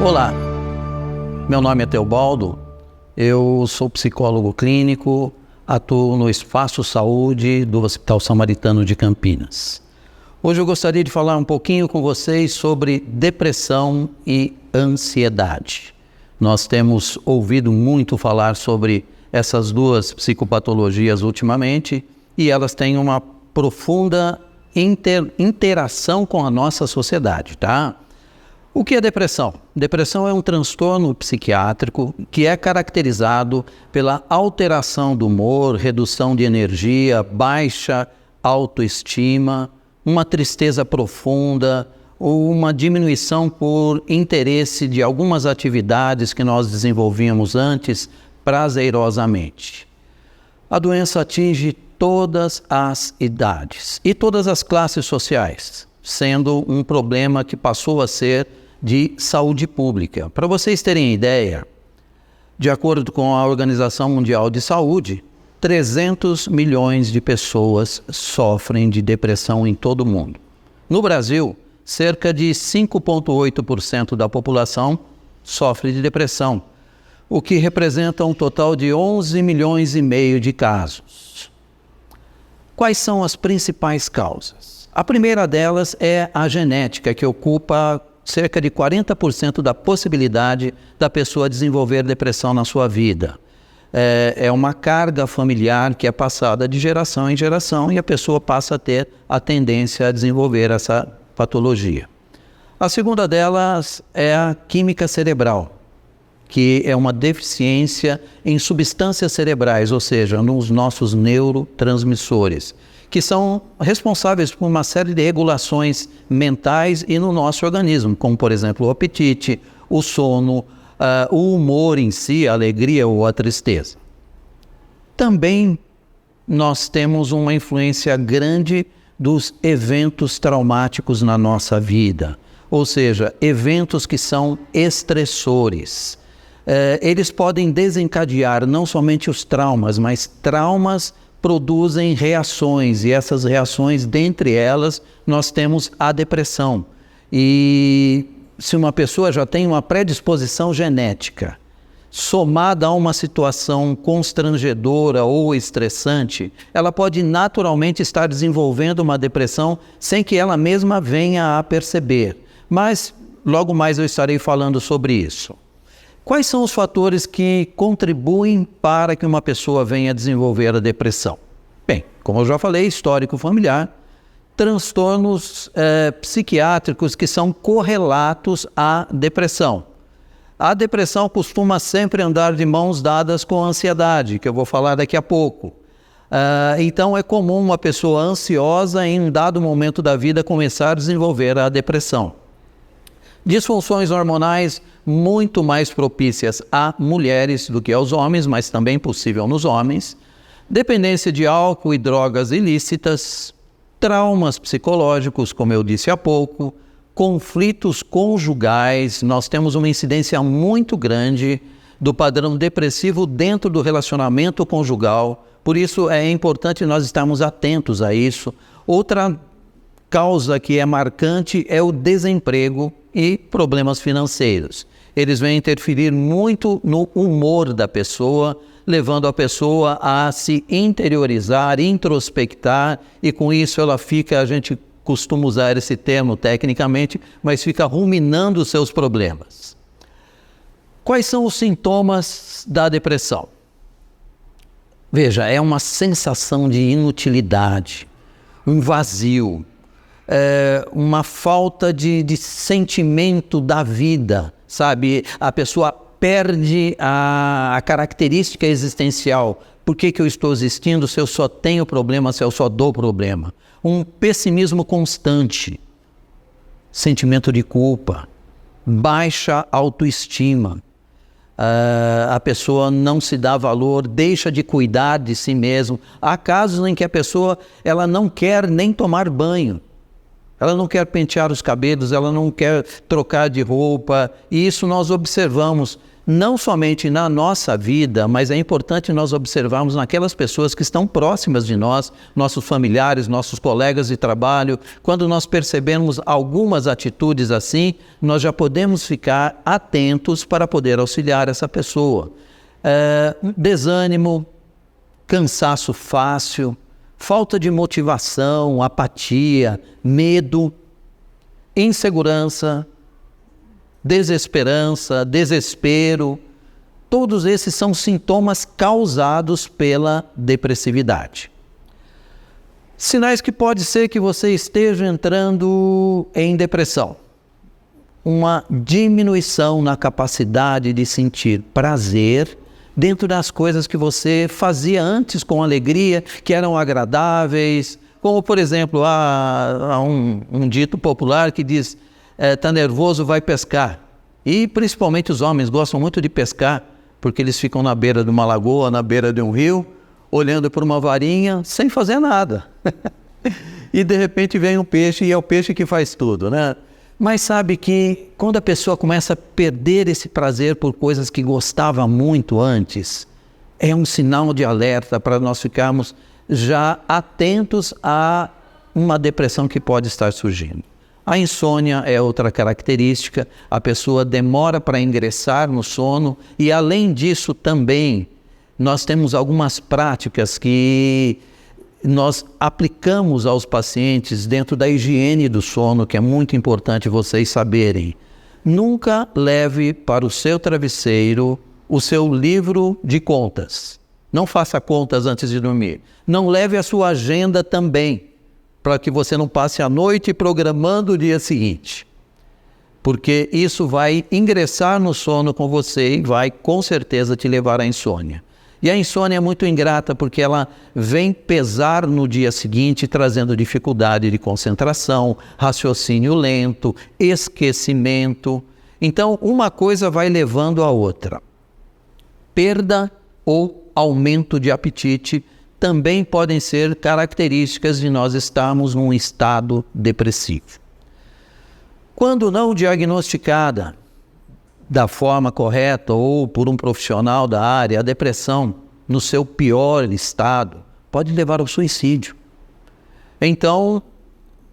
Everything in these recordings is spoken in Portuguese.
Olá, meu nome é Teobaldo, eu sou psicólogo clínico, atuo no Espaço Saúde do Hospital Samaritano de Campinas. Hoje eu gostaria de falar um pouquinho com vocês sobre depressão e ansiedade. Nós temos ouvido muito falar sobre essas duas psicopatologias ultimamente e elas têm uma profunda interação com a nossa sociedade, tá? O que é depressão? Depressão é um transtorno psiquiátrico que é caracterizado pela alteração do humor, redução de energia, baixa autoestima, uma tristeza profunda ou uma diminuição por interesse de algumas atividades que nós desenvolvíamos antes prazerosamente. A doença atinge todas as idades e todas as classes sociais, sendo um problema que passou a ser de saúde pública. Para vocês terem ideia, de acordo com a Organização Mundial de Saúde, 300 milhões de pessoas sofrem de depressão em todo o mundo. No Brasil, cerca de 5,8% da população sofre de depressão, o que representa um total de 11 milhões e meio de casos. Quais são as principais causas? A primeira delas é a genética, que ocupa cerca de 40% da possibilidade da pessoa desenvolver depressão na sua vida. É uma carga familiar que é passada de geração em geração e a pessoa passa a ter a tendência a desenvolver essa patologia. A segunda delas é a química cerebral, que é uma deficiência em substâncias cerebrais, ou seja, nos nossos neurotransmissores, que são responsáveis por uma série de regulações mentais e no nosso organismo, como, por exemplo, o apetite, o sono, o humor em si, a alegria ou a tristeza. Também nós temos uma influência grande dos eventos traumáticos na nossa vida, ou seja, eventos que são estressores. Eles podem desencadear não somente os traumas, mas traumas produzem reações, e essas reações, dentre elas, nós temos a depressão. E se uma pessoa já tem uma predisposição genética, somada a uma situação constrangedora ou estressante, ela pode naturalmente estar desenvolvendo uma depressão sem que ela mesma venha a perceber. Mas logo mais eu estarei falando sobre isso. Quais são os fatores que contribuem para que uma pessoa venha a desenvolver a depressão? Bem, como eu já falei, histórico familiar, transtornos psiquiátricos que são correlatos à depressão. A depressão costuma sempre andar de mãos dadas com a ansiedade, que eu vou falar daqui a pouco. Então é comum uma pessoa ansiosa em um dado momento da vida começar a desenvolver a depressão. Disfunções hormonais muito mais propícias a mulheres do que aos homens, mas também possível nos homens. Dependência de álcool e drogas ilícitas, traumas psicológicos, como eu disse há pouco, conflitos conjugais. Nós temos uma incidência muito grande do padrão depressivo dentro do relacionamento conjugal, por isso é importante nós estarmos atentos a isso. Outra causa que é marcante é o desemprego e problemas financeiros. Eles vêm interferir muito no humor da pessoa, levando a pessoa a se interiorizar, introspectar, e com isso ela fica, a gente costuma usar esse termo tecnicamente, mas fica ruminando os seus problemas. Quais são os sintomas da depressão? Veja, é uma sensação de inutilidade, um vazio, uma falta de sentimento da vida, sabe? A pessoa perde a característica existencial. Por que eu estou existindo se eu só tenho problema, se eu só dou problema? Um pessimismo constante, sentimento de culpa, baixa autoestima. A pessoa não se dá valor, deixa de cuidar de si mesmo. Há casos em que a pessoa ela não quer nem tomar banho. Ela não quer pentear os cabelos, ela não quer trocar de roupa, e isso nós observamos não somente na nossa vida, mas é importante nós observarmos naquelas pessoas que estão próximas de nós, nossos familiares, nossos colegas de trabalho. Quando nós percebemos algumas atitudes assim, nós já podemos ficar atentos para poder auxiliar essa pessoa. Desânimo, cansaço fácil, falta de motivação, apatia, medo, insegurança, desesperança, desespero, todos esses são sintomas causados pela depressividade. Sinais que pode ser que você esteja entrando em depressão. Uma diminuição na capacidade de sentir prazer dentro das coisas que você fazia antes com alegria, que eram agradáveis, como por exemplo, há um dito popular que diz: tá nervoso, vai pescar. E principalmente os homens gostam muito de pescar, porque eles ficam na beira de uma lagoa, na beira de um rio, olhando por uma varinha, sem fazer nada. E de repente vem um peixe, e é o peixe que faz tudo, né? Mas sabe que quando a pessoa começa a perder esse prazer por coisas que gostava muito antes, é um sinal de alerta para nós ficarmos já atentos a uma depressão que pode estar surgindo. A insônia é outra característica, a pessoa demora para ingressar no sono e, além disso, também nós temos algumas práticas que nós aplicamos aos pacientes dentro da higiene do sono, que é muito importante vocês saberem. Nunca leve para o seu travesseiro o seu livro de contas. Não faça contas antes de dormir. Não leve a sua agenda também, para que você não passe a noite programando o dia seguinte. Porque isso vai ingressar no sono com você e vai com certeza te levar à insônia. E a insônia é muito ingrata porque ela vem pesar no dia seguinte, trazendo dificuldade de concentração, raciocínio lento, esquecimento. Então, uma coisa vai levando a outra. Perda ou aumento de apetite também podem ser características de nós estarmos num estado depressivo. Quando não diagnosticada da forma correta ou por um profissional da área, a depressão, no seu pior estado, pode levar ao suicídio. Então,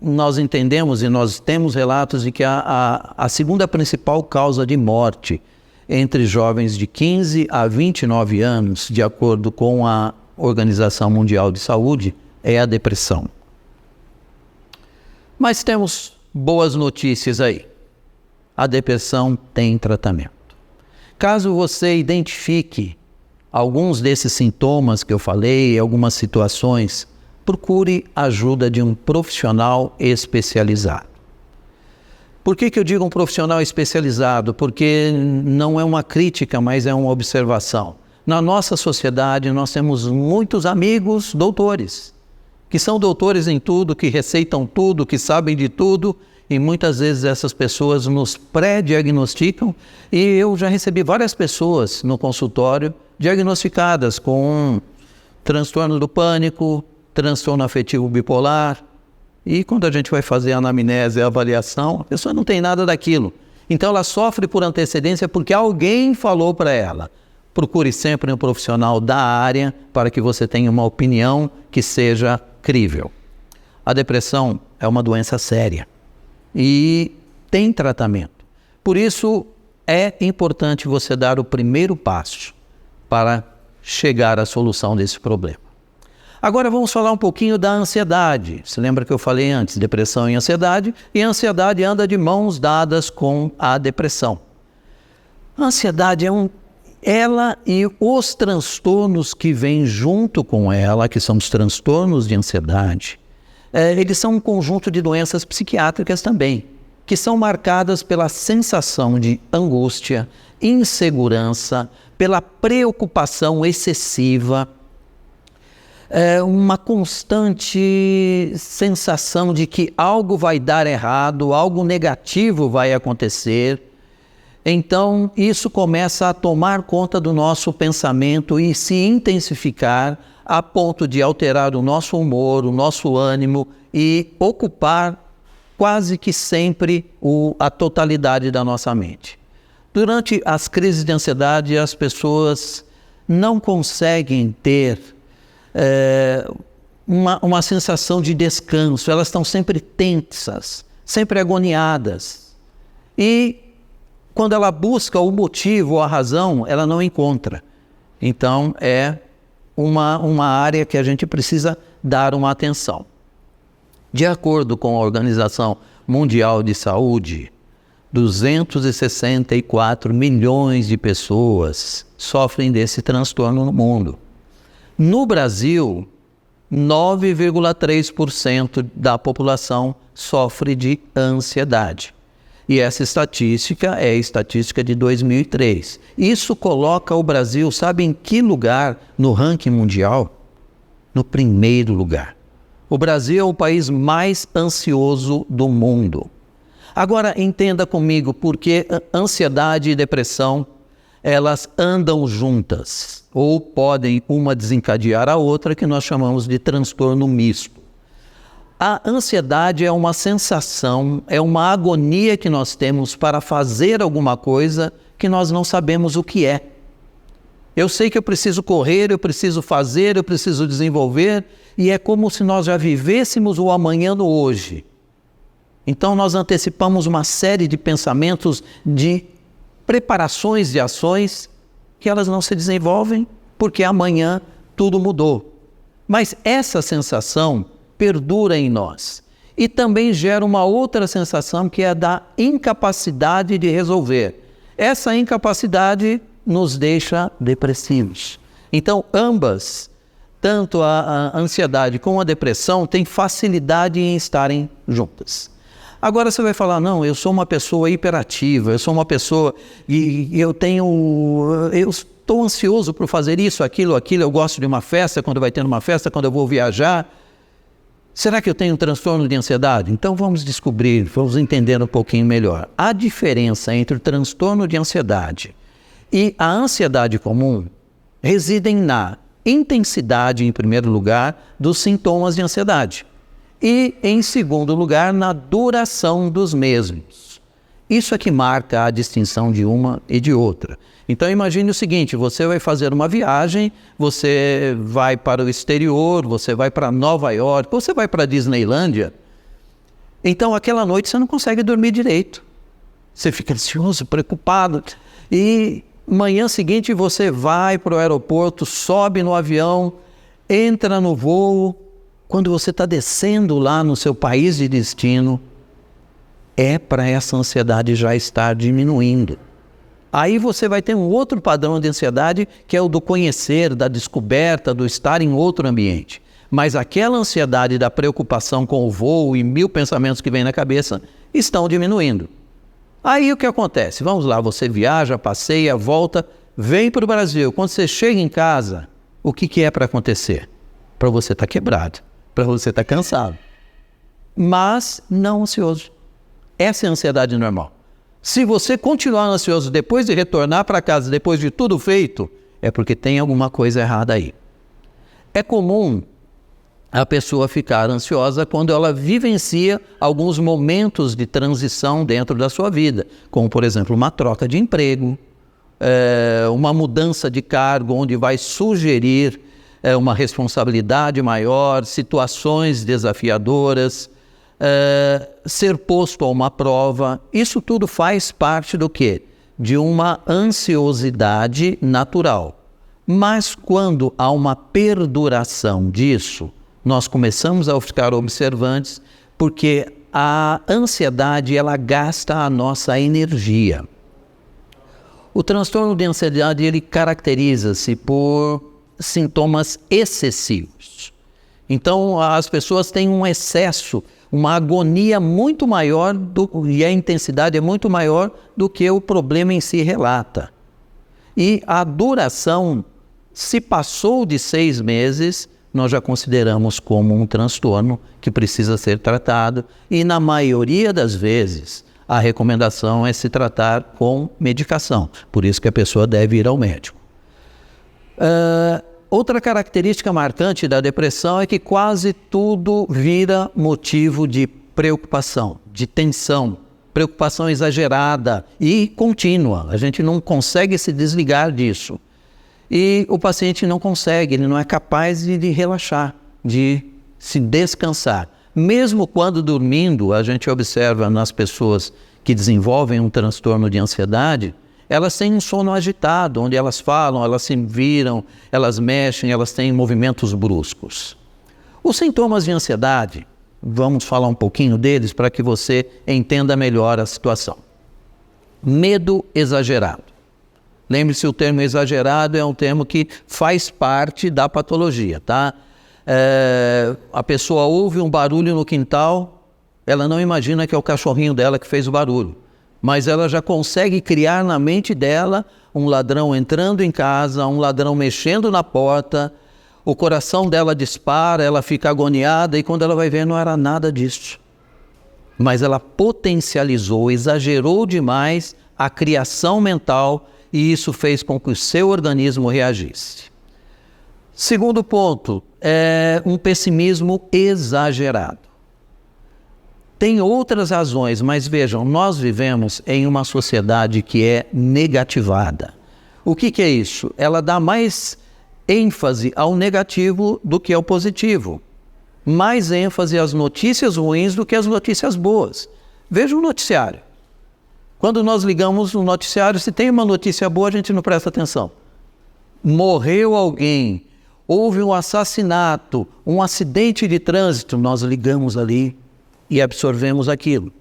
nós entendemos e nós temos relatos de que a segunda principal causa de morte entre jovens de 15 a 29 anos, de acordo com a Organização Mundial de Saúde, é a depressão. Mas temos boas notícias aí. A depressão tem tratamento. Caso você identifique alguns desses sintomas que eu falei, algumas situações, procure a ajuda de um profissional especializado. Por que eu digo um profissional especializado? Porque não é uma crítica, mas é uma observação. Na nossa sociedade, nós temos muitos amigos doutores, que são doutores em tudo, que receitam tudo, que sabem de tudo, e muitas vezes essas pessoas nos pré-diagnosticam, e eu já recebi várias pessoas no consultório diagnosticadas com transtorno do pânico, transtorno afetivo bipolar, e quando a gente vai fazer a anamnese e a avaliação, a pessoa não tem nada daquilo. Então ela sofre por antecedência porque alguém falou para ela. Procure sempre um profissional da área para que você tenha uma opinião que seja crível. A depressão é uma doença séria e tem tratamento. Por isso, é importante você dar o primeiro passo para chegar à solução desse problema. Agora vamos falar um pouquinho da ansiedade. Se lembra que eu falei antes, depressão e a ansiedade anda de mãos dadas com a depressão. A ansiedade ela e os transtornos que vêm junto com ela, que são os transtornos de ansiedade, eles são um conjunto de doenças psiquiátricas também, que são marcadas pela sensação de angústia, insegurança, pela preocupação excessiva, uma constante sensação de que algo vai dar errado, algo negativo vai acontecer. Então, isso começa a tomar conta do nosso pensamento e se intensificar a ponto de alterar o nosso humor, o nosso ânimo e ocupar quase que sempre a totalidade da nossa mente. Durante as crises de ansiedade, as pessoas não conseguem ter uma sensação de descanso. Elas estão sempre tensas, sempre agoniadas. E quando ela busca o motivo, a razão, ela não encontra. Então, é uma área que a gente precisa dar uma atenção. De acordo com a Organização Mundial de Saúde, 264 milhões de pessoas sofrem desse transtorno no mundo. No Brasil, 9,3% da população sofre de ansiedade. E essa estatística é a estatística de 2003. Isso coloca o Brasil, sabe em que lugar no ranking mundial? No primeiro lugar. O Brasil é o país mais ansioso do mundo. Agora, entenda comigo, porque ansiedade e depressão, elas andam juntas, ou podem uma desencadear a outra, que nós chamamos de transtorno misto. A ansiedade é uma sensação, é uma agonia que nós temos para fazer alguma coisa que nós não sabemos o que é. Eu sei que eu preciso correr, eu preciso fazer, eu preciso desenvolver, e é como se nós já vivêssemos o amanhã no hoje. Então nós antecipamos uma série de pensamentos, de preparações de ações, que elas não se desenvolvem, porque amanhã tudo mudou. Mas essa sensação perdura em nós. E também gera uma outra sensação, que é a da incapacidade de resolver. Essa incapacidade nos deixa depressivos. Então, ambas, tanto a ansiedade como a depressão, têm facilidade em estarem juntas. Agora você vai falar, não, eu sou uma pessoa hiperativa, eu sou uma pessoa e eu estou ansioso por fazer isso, aquilo, eu gosto de uma festa, quando vai ter uma festa, quando eu vou viajar. Será que eu tenho um transtorno de ansiedade? Então vamos descobrir, vamos entender um pouquinho melhor. A diferença entre o transtorno de ansiedade e a ansiedade comum residem na intensidade, em primeiro lugar, dos sintomas de ansiedade. E, em segundo lugar, na duração dos mesmos. Isso é que marca a distinção de uma e de outra. Então, imagine o seguinte, você vai fazer uma viagem, você vai para o exterior, você vai para Nova York, você vai para a Disneylândia. Então, aquela noite você não consegue dormir direito. Você fica ansioso, preocupado. E manhã seguinte você vai para o aeroporto, sobe no avião, entra no voo. Quando você está descendo lá no seu país de destino, é para essa ansiedade já estar diminuindo. Aí você vai ter um outro padrão de ansiedade, que é o do conhecer, da descoberta, do estar em outro ambiente. Mas aquela ansiedade da preocupação com o voo e 1000 pensamentos que vêm na cabeça estão diminuindo. Aí o que acontece? Vamos lá, você viaja, passeia, volta, vem para o Brasil. Quando você chega em casa, o que é para acontecer? Para você estar quebrado. Para você estar cansado, mas não ansioso. Essa é a ansiedade normal. Se você continuar ansioso depois de retornar para casa, depois de tudo feito, é porque tem alguma coisa errada aí. É comum a pessoa ficar ansiosa quando ela vivencia alguns momentos de transição dentro da sua vida, como, por exemplo, uma troca de emprego, uma mudança de cargo, onde vai sugerir uma responsabilidade maior, situações desafiadoras, ser posto a uma prova. Isso tudo faz parte do quê? De uma ansiosidade natural. Mas quando há uma perduração disso, nós começamos a ficar observantes, porque a ansiedade, ela gasta a nossa energia. O transtorno de ansiedade, ele caracteriza-se por sintomas excessivos. Então, as pessoas têm um excesso, uma agonia muito maior, e a intensidade é muito maior do que o problema em si relata. E a duração, se passou de 6 meses, nós já consideramos como um transtorno que precisa ser tratado, e na maioria das vezes, a recomendação é se tratar com medicação. Por isso que a pessoa deve ir ao médico. Outra característica marcante da depressão é que quase tudo vira motivo de preocupação, de tensão, preocupação exagerada e contínua. A gente não consegue se desligar disso. E o paciente não consegue, ele não é capaz de relaxar, de se descansar. Mesmo quando dormindo, a gente observa nas pessoas que desenvolvem um transtorno de ansiedade, elas têm um sono agitado, onde elas falam, elas se viram, elas mexem, elas têm movimentos bruscos. Os sintomas de ansiedade, vamos falar um pouquinho deles para que você entenda melhor a situação. Medo exagerado. Lembre-se, o termo exagerado é um termo que faz parte da patologia, tá? A pessoa ouve um barulho no quintal, ela não imagina que é o cachorrinho dela que fez o barulho, mas ela já consegue criar na mente dela um ladrão entrando em casa, um ladrão mexendo na porta, o coração dela dispara, ela fica agoniada e quando ela vai ver não era nada disso. Mas ela potencializou, exagerou demais a criação mental e isso fez com que o seu organismo reagisse. Segundo ponto, é um pessimismo exagerado. Tem outras razões, mas vejam, nós vivemos em uma sociedade que é negativada. O que é isso? Ela dá mais ênfase ao negativo do que ao positivo. Mais ênfase às notícias ruins do que às notícias boas. Veja o noticiário. Quando nós ligamos o noticiário, se tem uma notícia boa, a gente não presta atenção. Morreu alguém, houve um assassinato, um acidente de trânsito, nós ligamos ali e absorvemos aquilo.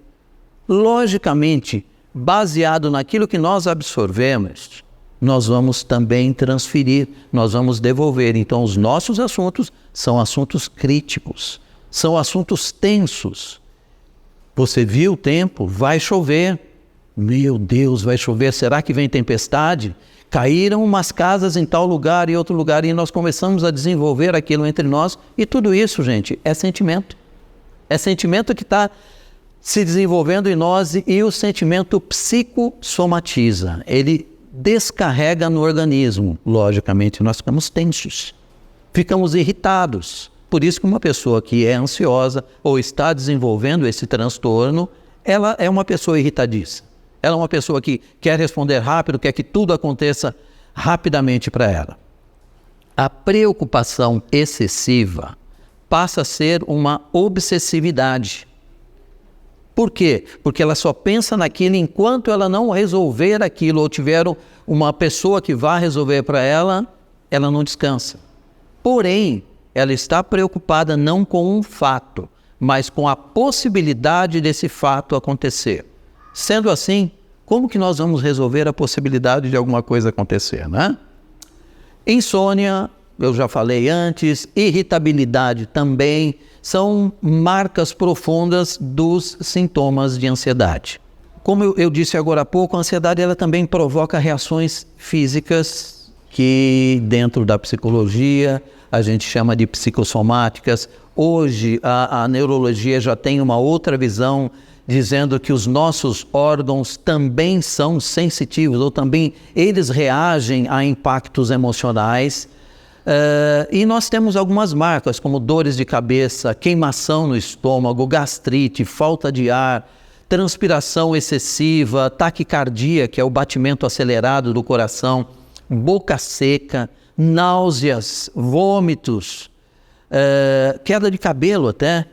Logicamente, baseado naquilo que nós absorvemos, nós vamos também transferir, nós vamos devolver. Então, os nossos assuntos são assuntos críticos, são assuntos tensos. Você viu o tempo? Vai chover. Meu Deus, vai chover, será que vem tempestade? Caíram umas casas em tal lugar e outro lugar e nós começamos a desenvolver aquilo entre nós e tudo isso, gente, é sentimento. É sentimento que está se desenvolvendo em nós e o sentimento psicossomatiza, ele descarrega no organismo. Logicamente, nós ficamos tensos, ficamos irritados. Por isso que uma pessoa que é ansiosa ou está desenvolvendo esse transtorno, ela é uma pessoa irritadiça. Ela é uma pessoa que quer responder rápido, quer que tudo aconteça rapidamente para ela. A preocupação excessiva passa a ser uma obsessividade. Por quê? Porque ela só pensa naquilo enquanto ela não resolver aquilo ou tiver uma pessoa que vá resolver para ela, ela não descansa. Porém, ela está preocupada não com um fato, mas com a possibilidade desse fato acontecer. Sendo assim, como que nós vamos resolver a possibilidade de alguma coisa acontecer, né? Insônia, eu já falei antes, irritabilidade também, são marcas profundas dos sintomas de ansiedade. Como eu disse agora há pouco, a ansiedade ela também provoca reações físicas que dentro da psicologia a gente chama de psicossomáticas. Hoje a neurologia já tem uma outra visão, dizendo que os nossos órgãos também são sensitivos, ou também eles reagem a impactos emocionais. E nós temos algumas marcas, como dores de cabeça, queimação no estômago, gastrite, falta de ar, transpiração excessiva, taquicardia, que é o batimento acelerado do coração, boca seca, náuseas, vômitos, queda de cabelo até,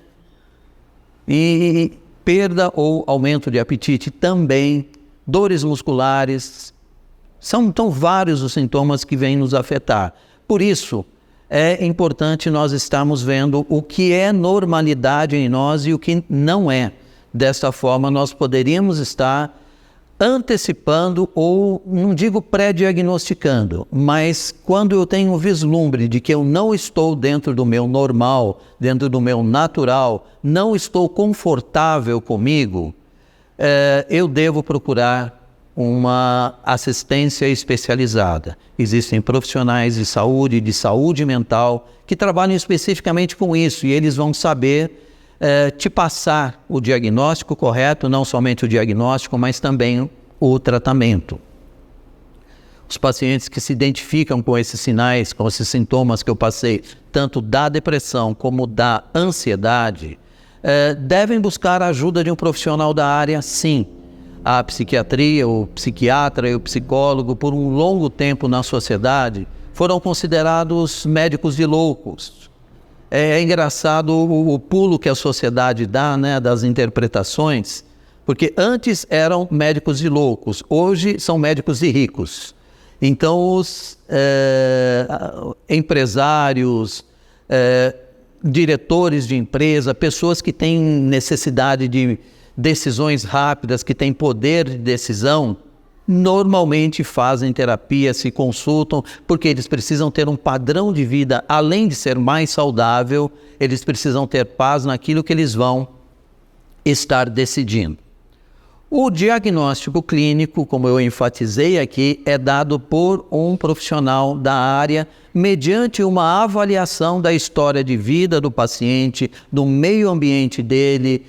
e perda ou aumento de apetite também, dores musculares. São vários os sintomas que vêm nos afetar. Por isso, é importante nós estarmos vendo o que é normalidade em nós e o que não é. Desta forma, nós poderíamos estar antecipando ou, não digo pré-diagnosticando, mas quando eu tenho um vislumbre de que eu não estou dentro do meu normal, dentro do meu natural, não estou confortável comigo, eu devo procurar uma assistência especializada. Existem profissionais de saúde mental, que trabalham especificamente com isso, e eles vão saber te passar o diagnóstico correto, não somente o diagnóstico, mas também o tratamento. Os pacientes que se identificam com esses sinais, com esses sintomas que eu passei, tanto da depressão como da ansiedade, devem buscar a ajuda de um profissional da área, sim. A psiquiatria, o psiquiatra e o psicólogo, por um longo tempo na sociedade, foram considerados médicos de loucos. É engraçado o pulo que a sociedade dá, né, das interpretações, porque antes eram médicos de loucos, hoje são médicos de ricos. Então, os empresários, diretores de empresa, pessoas que têm necessidade de decisões rápidas, que têm poder de decisão, normalmente fazem terapia, se consultam, porque eles precisam ter um padrão de vida, além de ser mais saudável, eles precisam ter paz naquilo que eles vão estar decidindo. O diagnóstico clínico, como eu enfatizei aqui, é dado por um profissional da área mediante uma avaliação da história de vida do paciente, do meio ambiente dele,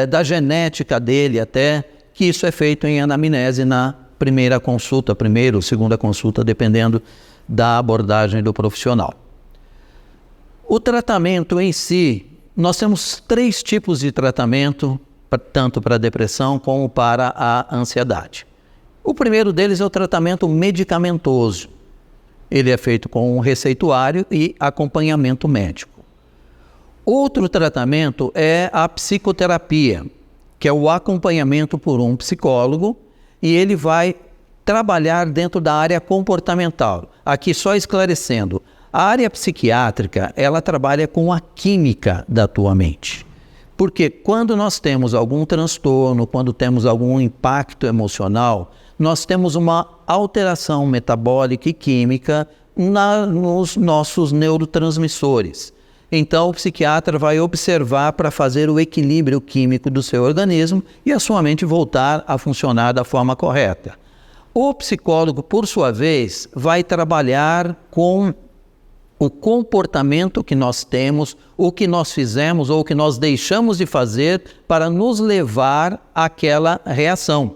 da genética dele até, que isso é feito em anamnese na primeira consulta, primeira ou segunda consulta, dependendo da abordagem do profissional. O tratamento em si, nós temos 3 tipos de tratamento, tanto para a depressão como para a ansiedade. O primeiro deles é o tratamento medicamentoso. Ele é feito com um receituário e acompanhamento médico. Outro tratamento é a psicoterapia, que é o acompanhamento por um psicólogo, e ele vai trabalhar dentro da área comportamental. Aqui só esclarecendo, a área psiquiátrica, ela trabalha com a química da tua mente. Porque quando nós temos algum transtorno, quando temos algum impacto emocional, nós temos uma alteração metabólica e química nos nossos neurotransmissores. Então, o psiquiatra vai observar para fazer o equilíbrio químico do seu organismo e a sua mente voltar a funcionar da forma correta. O psicólogo, por sua vez, vai trabalhar com o comportamento que nós temos, o que nós fizemos ou o que nós deixamos de fazer para nos levar àquela reação.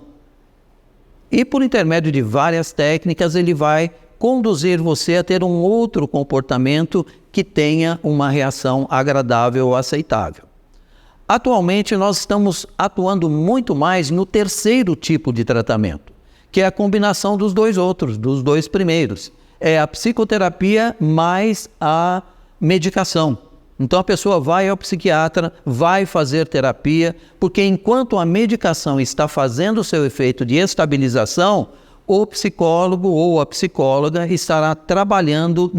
E por intermédio de várias técnicas, ele vai conduzir você a ter um outro comportamento que tenha uma reação agradável ou aceitável. Atualmente, nós estamos atuando muito mais no terceiro tipo de tratamento, que é a combinação dos dois primeiros. É a psicoterapia mais a medicação. Então a pessoa vai ao psiquiatra, vai fazer terapia, porque enquanto a medicação está fazendo o seu efeito de estabilização, o psicólogo ou a psicóloga estará trabalhando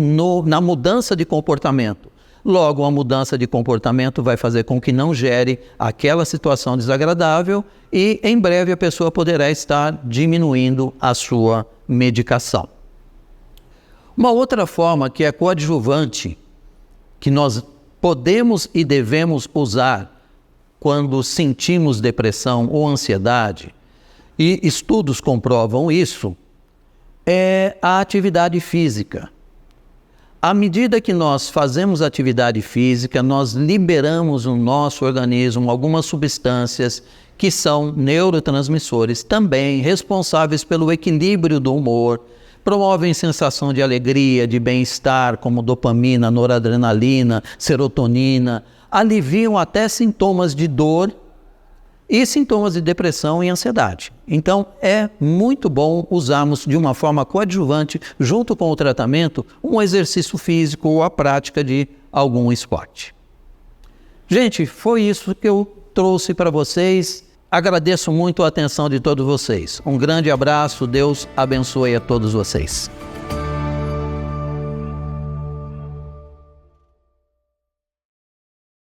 na mudança de comportamento. Logo, a mudança de comportamento vai fazer com que não gere aquela situação desagradável e em breve a pessoa poderá estar diminuindo a sua medicação. Uma outra forma que é coadjuvante, que nós podemos e devemos usar quando sentimos depressão ou ansiedade, e estudos comprovam isso, é a atividade física. À medida que nós fazemos atividade física, nós liberamos no nosso organismo algumas substâncias que são neurotransmissores, também responsáveis pelo equilíbrio do humor, promovem sensação de alegria, de bem-estar, como dopamina, noradrenalina, serotonina, aliviam até sintomas de dor e sintomas de depressão e ansiedade. Então, é muito bom usarmos de uma forma coadjuvante, junto com o tratamento, um exercício físico ou a prática de algum esporte. Gente, foi isso que eu trouxe para vocês. Agradeço muito a atenção de todos vocês. Um grande abraço, Deus abençoe a todos vocês.